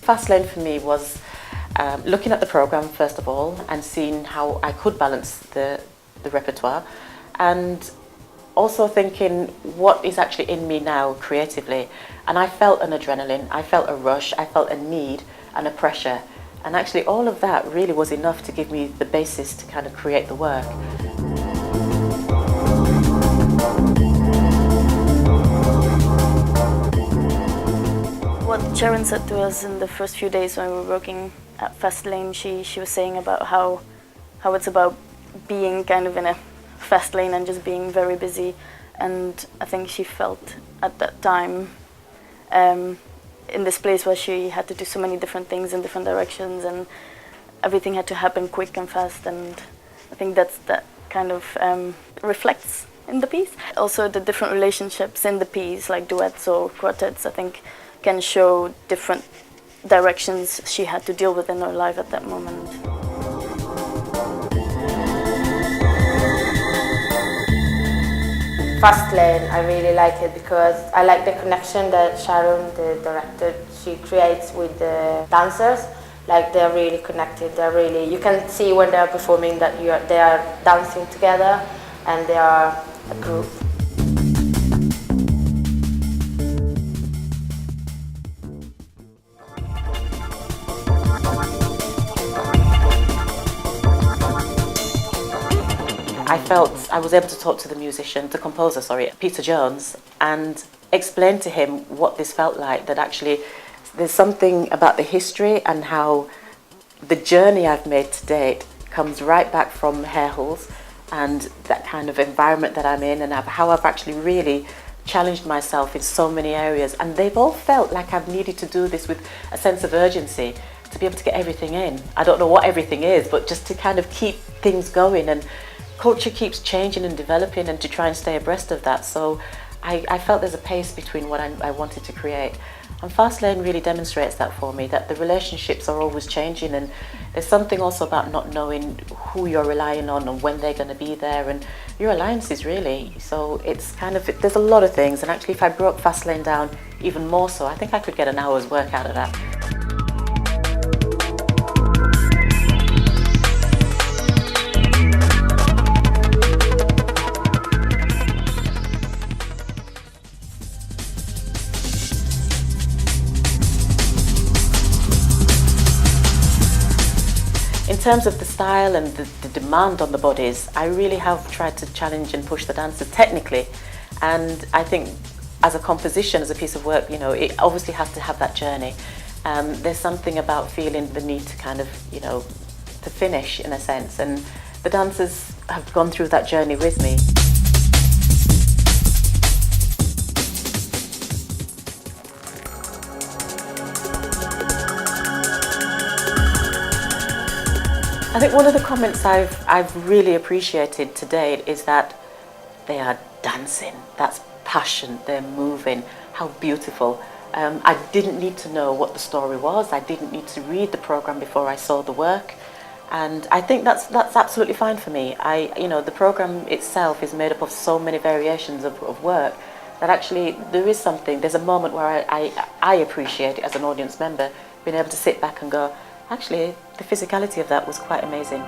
Fastlane for me was looking at the programme first of all and seeing how I could balance the repertoire, and also thinking what is actually in me now creatively. And I felt an adrenaline, I felt a rush, I felt a need and a pressure, and actually all of that really was enough to give me the basis to kind of create the work. What Sharon said to us in the first few days when we were working at Fastlane, she was saying about how it's about being kind of in a fast lane and just being very busy. And I think she felt at that time in this place where she had to do so many different things in different directions, and everything had to happen quick and fast. And I think that kind of reflects in the piece. Also the different relationships in the piece, like duets or quartets, I think can show different directions she had to deal with in her life at that moment. Fastlane, I really like it because I like the connection that Sharon, the director, she creates with the dancers. Like they're really connected. They're really, you can see when they're performing that they are dancing together and they are a group. I felt I was able to talk to the musician, the composer, sorry, Peter Jones, and explain to him what this felt like, that actually there's something about the history and how the journey I've made to date comes right back from Rehearsals and that kind of environment that I'm in, and how I've actually really challenged myself in so many areas, and they've all felt like I've needed to do this with a sense of urgency to be able to get everything in. I don't know what everything is, but just to kind of keep things going, and culture keeps changing and developing, and to try and stay abreast of that. So I felt there's a pace between what I wanted to create. And Fastlane really demonstrates that for me, that the relationships are always changing, and there's something also about not knowing who you're relying on and when they're going to be there, and your alliances really. So it's kind of, there's a lot of things, and actually if I broke Fastlane down even more so, I think I could get an hour's work out of that. In terms of the style and the demand on the bodies, I really have tried to challenge and push the dancers technically, and I think as a composition, as a piece of work, you know, it obviously has to have that journey. There's something about feeling the need to kind of, you know, to finish in a sense, and the dancers have gone through that journey with me. I think one of the comments I've really appreciated to date is that they are dancing. That's passion, they're moving, how beautiful. I didn't need to know what the story was, I didn't need to read the programme before I saw the work, and I think that's absolutely fine for me. You know, the programme itself is made up of so many variations of work that actually there's a moment where I appreciate it as an audience member, being able to sit back and go, actually, the physicality of that was quite amazing.